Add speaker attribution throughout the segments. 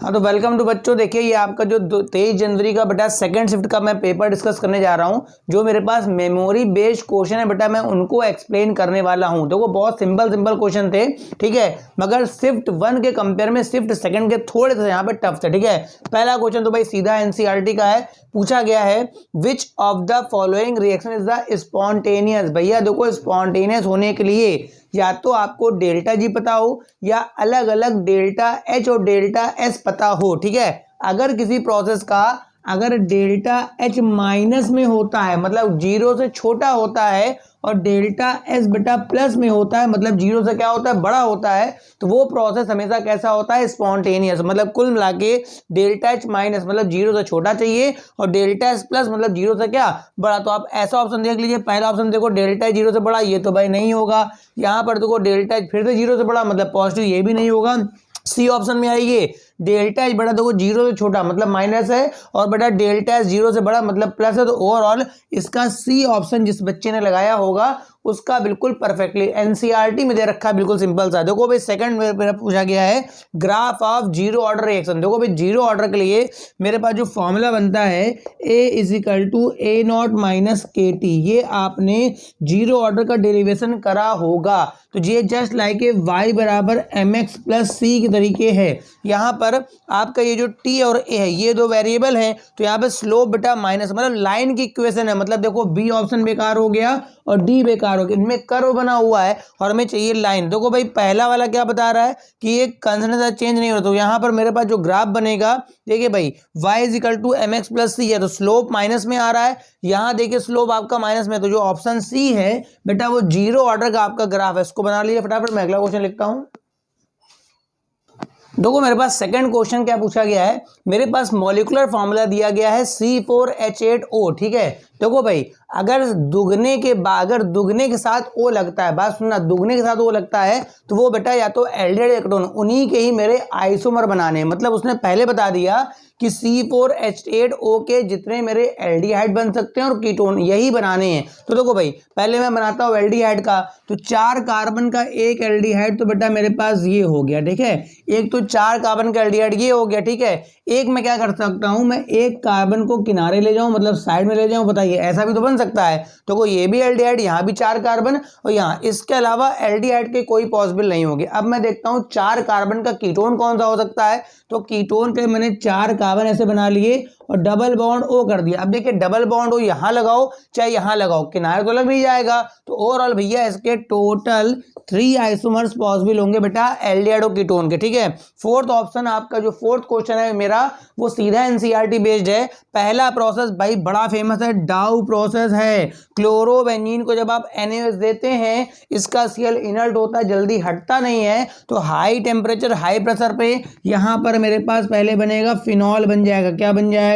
Speaker 1: हाँ तो welcome to बच्चों। देखिए ये आपका जो 23 जनवरी का बेटा सेकंड शिफ्ट का मैं पेपर डिस्कस करने जा रहा हूँ। जो मेरे पास मेमोरी बेस्ड क्वेश्चन है बेटा, मैं उनको एक्सप्लेन करने वाला हूँ। देखो बहुत सिंपल क्वेश्चन थे, ठीक है, मगर शिफ्ट 1 के कंपेयर में शिफ्ट सेकंड के थोड़े से यहाँ पे टफ थे, ठीक है। पहला क्वेश्चन तो भाई सीधा एनसीईआरटी का है, पूछा गया है which of the following reaction is the spontaneous. भैया देखो स्पॉन्टेनियस होने के लिए या तो आपको डेल्टा जी पता हो या अलग अलग डेल्टा एच और डेल्टा एस पता हो, ठीक है। अगर किसी प्रोसेस का अगर डेल्टा एच माइनस में होता है मतलब जीरो से छोटा होता है और डेल्टा एस बेटा प्लस में होता है मतलब जीरो से क्या होता है बड़ा होता है, तो वो प्रोसेस हमेशा कैसा होता है स्पॉन्टेनियस। मतलब कुल मिला के डेल्टा एच माइनस मतलब जीरो से छोटा चाहिए और डेल्टा एस प्लस मतलब जीरो से क्या बड़ा। तो आप ऐसा ऑप्शन देख लीजिए, पहला ऑप्शन देखो डेल्टा जीरो से बड़ा, ये तो भाई नहीं होगा। यहाँ पर देखो डेल्टा एच फिर से जीरो से बड़ा मतलब पॉजिटिव, ये भी नहीं होगा। सी ऑप्शन में आइए डेल्टा एच बड़ा, देखो जीरो से छोटा मतलब माइनस है और बेटा डेल्टा एच जीरो से बड़ा मतलब प्लस है। तो ओवरऑल इसका सी ऑप्शन जिस बच्चे ने लगाया होगा उसका बिल्कुल परफेक्टली एनसीईआरटी में दे रखा है, बिल्कुल सिंपल सा। देखो भाई सेकंड में पूछा गया है graph of zero order reaction. देखो भाई जीरो ऑर्डर के लिए मेरे पास जो फॉर्मूला बनता है A is equal to A naught minus K T, ये आपने जीरो ऑर्डर का डेरिवेशन करा होगा। तो ये जस्ट लाइक ए वाई बराबर एम एक्स प्लस सी के तरीके है। यहाँ पर आपका ये जो टी और ए है ये दो वेरिएबल हैं, तो यहाँ पे स्लोप बेटा माइनस मतलब लाइन की इक्वेशन है। मतलब देखो बी ऑप्शन बेकार हो गया और डी बेकार हो गया, इनमें कर्व बना हुआ है और हमें चाहिए लाइन। देखो भाई पहला वाला क्या बता रहा है कि ये कंस्टेंट चेंज नहीं हो रहा, तो यहाँ पर मेरे पास जो ग्राफ बनेगा देखिए भाई y is equal to M X plus C है, तो स्लोप माइनस में आ रहा है। यहाँ देखिए स्लोप आपका माइनस में, तो जो ऑप्शन सी है बेटा वो जीरो ऑर्डर का आपका ग्राफ है। इसको बना लीजिए फटाफट, मैं अगला क्वेश्चन लिखता हूँ। देखो मेरे पास सेकंड क्वेश्चन क्या पूछा गया है, मेरे पास मॉलिक्यूलर फॉर्मूला दिया गया है C4H8O, ठीक है। देखो भाई अगर दुगने के साथ O लगता है, बात सुनना, दुगने के साथ O लगता है तो वो बेटा या तो एल्डिहाइड या कीटोन, उन्हीं के ही मेरे आइसोमर बनाने हैं। मतलब उसने पहले बता दिया कि C4H8O के जितने मेरे एल्डिहाइड बन सकते हैं और कीटोन यही बनाने हैं। तो देखो भाई पहले मैं बनाता हूँ एल्डिहाइड का, तो 4 कार्बन का एक एल्डिहाइड तो बेटा मेरे पास ये हो गया, ठीक है। एक तो 4 कार्बन का एल्डिहाइड ये हो गया, ठीक है। एक मैं क्या कर सकता हूं, मैं एक कार्बन को किनारे ले जाऊं मतलब साइड में ले जाऊं, बताइए ऐसा भी तो बन सकता है। तो ये भी एल्डिहाइड, यहाँ भी 4 कार्बन और यहाँ, इसके अलावा एल्डिहाइड के कोई पॉसिबल नहीं होगी। अब मैं देखता हूं 4 कार्बन का कीटोन कौन सा हो सकता है, तो कीटोन के मैंने 4 कार्बन ऐसे बना लिए और डबल बॉन्ड ओ कर दिया। अब देखिए डबल बॉन्ड ओ यहां लगाओ चाहे यहां लगाओ, किनारे तो लग भी जाएगा। तो ओवरऑल भैया इसके टोटल 3 आइसोमर्स पॉसिबल होंगे बेटा एल्डिहाइड और कीटोन के, ठीक है। फोर्थ ऑप्शन आपका जो फोर्थ क्वेश्चन है मेरा वो सीधा एनसीईआरटी बेस्ड है। पहला प्रोसेस भाई बड़ा फेमस है, डाउ प्रोसेस है। क्लोरोबेंजीन को जब आप NaOH देते हैं इसका सीएल इनर्ट होता है, जल्दी हटता नहीं है। तो हाई टेम्परेचर हाई प्रेशर पे यहां पर मेरे पास पहले बनेगा फिनॉल बन जाएगा। क्या बन जाएगा?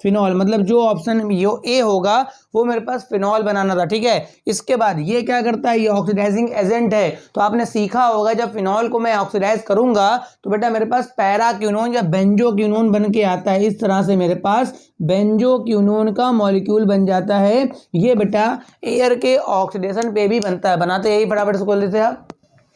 Speaker 1: फिनॉल। मतलब जो ऑप्शन यो ए होगा वो मेरे पास फिनॉल बनाना था, ठीक है। इसके बाद ये क्या करता है, ये ऑक्सीडाइजिंग एजेंट है। तो आपने सीखा होगा जब फिनॉल को मैं ऑक्सीडाइज करूंगा तो बेटा मेरे पास पैराक्विनोन या बेंजोक्विनोन बन के आता है। इस तरह से मेरे पास बेंजोक्विनोन का मॉलिक्यूल बन जाता है। ये बेटा एयर के ऑक्सीडेशन पे भी बनता है, बनाते यही फटाफट से खोल लेते हैं आप।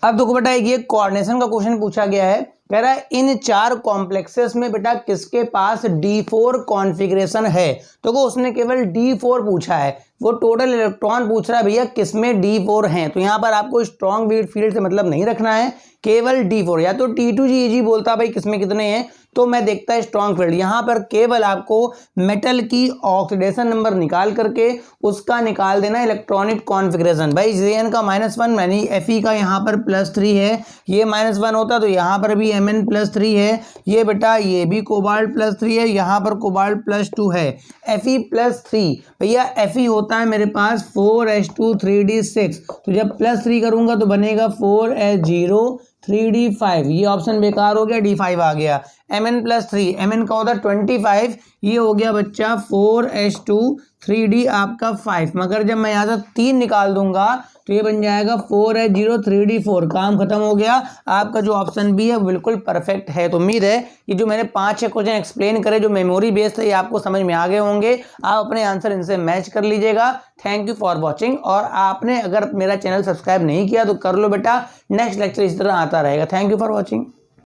Speaker 1: अब देखो बेटा ये कोऑर्डिनेशन का क्वेश्चन पूछा गया है, कह रहा है इन 4 कॉम्प्लेक्सेस में बेटा किसके पास D4 कॉन्फ़िगरेशन है। तो वो उसने केवल D4 पूछा है, वो टोटल इलेक्ट्रॉन पूछ रहा है भैया किसमें D4 हैं। तो यहाँ पर आपको स्ट्रॉन्ग फील्ड से मतलब नहीं रखना है, केवल D4। या तो T2G बोलता भाई किसमें कितने हैं, तो मैं देखता है स्ट्रॉन्ग फील्ड। यहाँ पर केवल आपको मेटल की ऑक्सीडेशन नंबर निकाल करके उसका निकाल देना इलेक्ट्रॉनिक कॉन्फ़िगरेशन। भाई Zn का -1 यानी Fe का यहाँ पर +3 है, ये -1 होता तो यहाँ पर भी Mn +3 है। ये बेटा ये भी कोबाल्ट +3 है, यहाँ पर कोबाल्ट +2 है। Fe +3 भैया Fe होता है मेरे पास 4s2 3d6, तो जब +3 करूंगा तो बनेगा 4s0 3d5, ये ऑप्शन बेकार हो गया, d5 आ गया। Mn +3, Mn का होता है 25, ये हो गया बच्चा 4s2 3d आपका 5। मगर जब मैं यहाँ से 3 निकाल दूंगा तो ये बन जाएगा 4s0 3d4, काम खत्म हो गया। आपका जो ऑप्शन बी है बिल्कुल परफेक्ट है। तो उम्मीद है कि जो मैंने 5-6 क्वेश्चन एक्सप्लेन करे जो मेमोरी बेस्ड थे ये आपको समझ में आ गए होंगे। आप अपने आंसर इनसे मैच कर लीजिएगा। Thank you for watching. और आपने अगर मेरा चैनल सब्सक्राइब नहीं किया तो कर लो बेटा, नेक्स्ट लेक्चर इस तरह आता रहेगा। Thank you for watching.